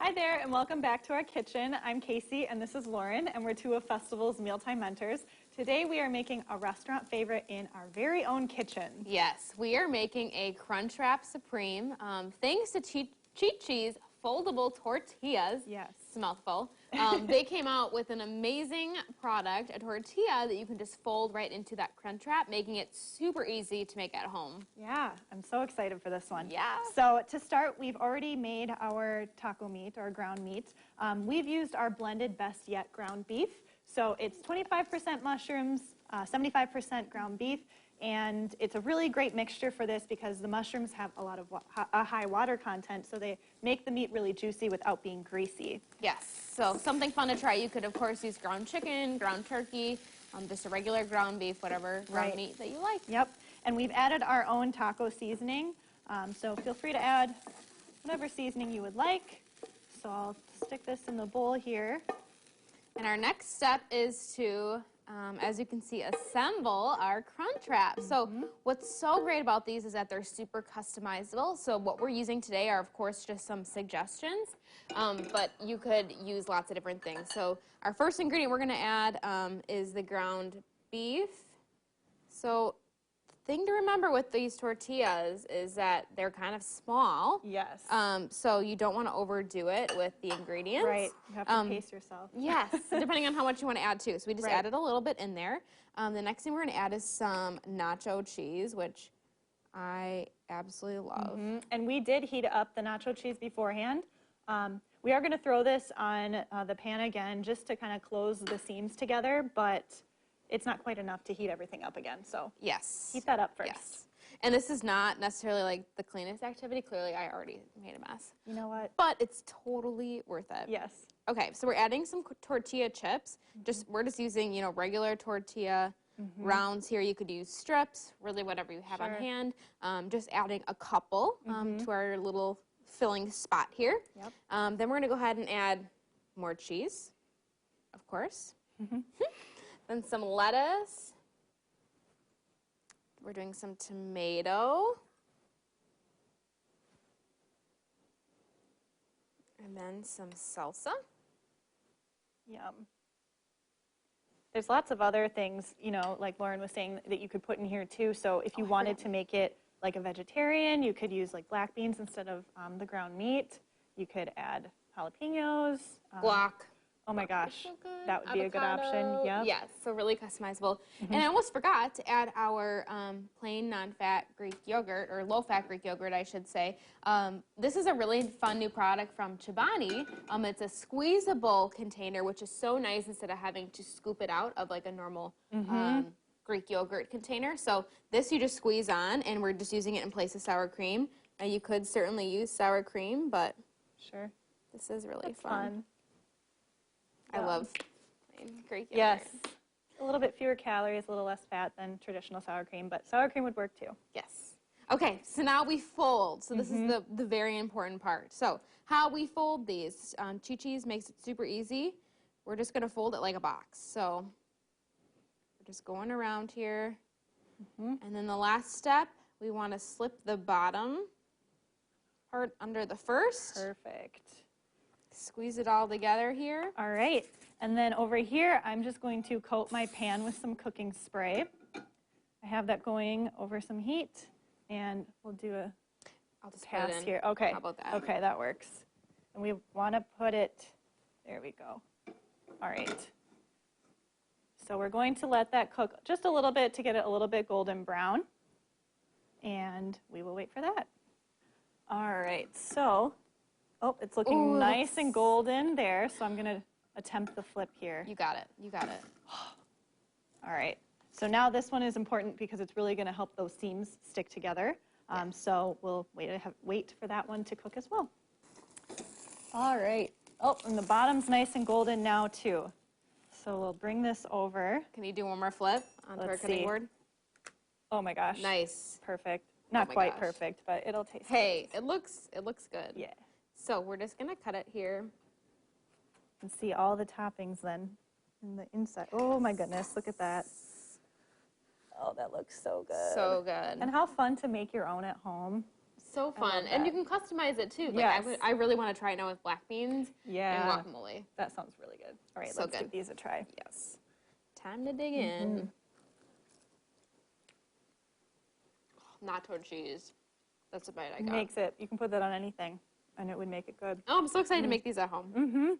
Hi there, and welcome back to our kitchen. I'm Casey, and this is Lauren, and we're two of Festival's Mealtime Mentors. Today we are making a restaurant favorite in our very own kitchen. Yes, we are making a Crunchwrap Supreme. Thanks to Cheat Cheese foldable tortillas. Yes. It's a mouthful. They came out with an amazing product, a tortilla that you can just fold right into that Crunchwrap, making it super easy to make at home. Yeah, I'm so excited for this one. Yeah. So to start, we've already made our taco meat, or ground meat. We've used our blended Best Yet ground beef. So it's 25% mushrooms, 75% ground beef, and it's a really great mixture for this because the mushrooms have a lot of a high water content, so they make the meat really juicy without being greasy. Yes, so something fun to try. You could, of course, use ground chicken, ground turkey, just a regular ground beef, whatever ground meat that you like. Yep, and we've added our own taco seasoning, so feel free to add whatever seasoning you would like. So I'll stick this in the bowl here. And our next step is to, as you can see, assemble our Crunchwrap. So what's so great about these is that they're super customizable. So what we're using today are, of course, just some suggestions, but you could use lots of different things. So our first ingredient we're going to add is the ground beef. So the thing to remember with these tortillas is that they're kind of small. Yes. So you don't want to overdo it with the ingredients. Right. You have to pace yourself. Yes, depending on how much you want to add too. So we just added a little bit in there. The next thing we're going to add is some nacho cheese, which I absolutely love. And we did heat up the nacho cheese beforehand. We are going to throw this on the pan again just to kind of close the seams together, but it's not quite enough to heat everything up again. So yes, heat that up first. Yes. And this is not necessarily like the cleanest activity. Clearly, I already made a mess. You know what? But it's totally worth it. Yes. Okay, so we're adding some tortilla chips. We're just using, regular tortilla rounds here. You could use strips, really whatever you have on hand. Just adding a couple to our little filling spot here. Yep. Then we're going to go ahead and add more cheese, of course. Then some lettuce. We're doing some tomato. And then some salsa. Yum. There's lots of other things, like Lauren was saying, that you could put in here too. So if you wanted to make it like a vegetarian, you could use like black beans instead of the ground meat. You could add jalapenos. Guac. Oh my gosh, So good. that would be a good option. Yep. Yes, so really customizable. And I almost forgot to add our plain non-fat Greek yogurt, or low-fat Greek yogurt, I should say. This is a really fun new product from Chobani. It's a squeezable container, which is so nice instead of having to scoop it out of like a normal Greek yogurt container. So this you just squeeze on, and we're just using it in place of sour cream. Now you could certainly use sour cream, but Sure. this is really That's fun. I love plain Greek yogurt. Yes. A little bit fewer calories, a little less fat than traditional sour cream, but sour cream would work too. Yes. Okay, so now we fold. So this is the very important part. So how we fold these. Cheat Cheese makes it super easy. We're just going to fold it like a box. So we're just going around here. And then the last step, we want to slip the bottom part under the first. Perfect. Squeeze it all together here. All right. And then over here, I'm just going to coat my pan with some cooking spray. I have that going over some heat, and we'll do a I'll just pass put it in. here. Okay. How about that? Okay, that works. And we want to put it, there we go. All right. So we're going to let that cook just a little bit to get it a little bit golden brown. And we will wait for that. All right, so, it's looking nice and golden there, so I'm going to attempt the flip here. You got it. You got it. All right, so now this one is important because it's really going to help those seams stick together. So we'll wait for that one to cook as well. All right. Oh, and the bottom's nice and golden now too. So we'll bring this over. Can you do one more flip onto our cutting board? Oh my gosh. Nice. Perfect. Not quite perfect, but it'll taste Hey, it looks good. Yeah. So we're just gonna cut it here. And see all the toppings then in the inside. Oh my goodness, look at that. Oh, that looks so good. So good. And how fun to make your own at home. So fun. And you can customize it too. Like Yes. I really want to try it now with black beans Yeah. and guacamole. That sounds really good. All right, So let's good. give these a try. Yes. Time to dig in. Nacho cheese. That's a bite I got. Makes it, you can put that on anything, and it would make it good. Oh, I'm so excited to make these at home.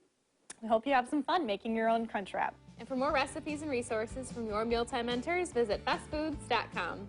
I hope you have some fun making your own Crunchwrap. And for more recipes and resources from your mealtime mentors, visit bestfoods.com.